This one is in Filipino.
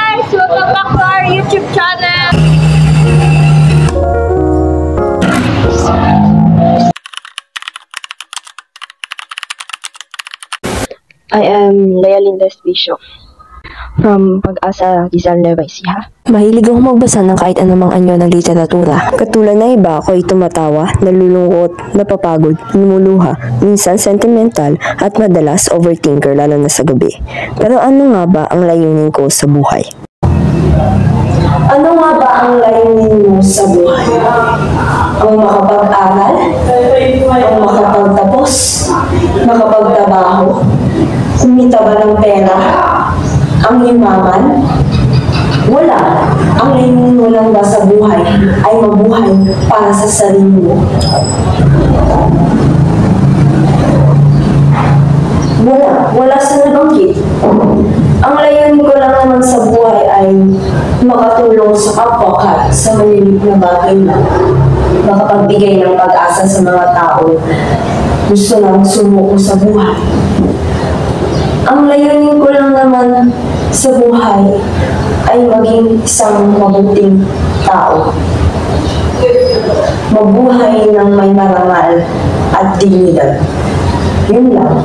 guys! Welcome back to our YouTube channel! I am Lea Lindes Bisyo from Pag-asa Rizal Nueva Ecija. Mahilig akong magbasa ng kahit anumang anyo ng literatura. Katulad ng iba, ako'y tumatawa, nalulungkot, napapagod, lumuluha, minsan sentimental, at madalas overthinker lalo na sa gabi. Pero ano nga ba ang layunin ko sa buhay? Ano nga ba ang layunin mo sa buhay? Ang makapag-aral? Ang makapagtapos? Makapagtrabaho? Kumita ba ng pera? Ang yumaman? Wala. Ang layunin mo lang ba sa buhay ay mabuhay para sa sarili mo? Wala sa nabanggit. Ang layunin ko lang naman sa buhay ay makatulong sa kapwa kahit sa maliliit na bagay na makapagbigay ng pag-asa sa mga tao gusto lang sumuko sa buhay. Ang layunin ko lang naman sa buhay ay maging isang mabuting tao. Mabuhay ng may marangal at dignidad. Yun lang.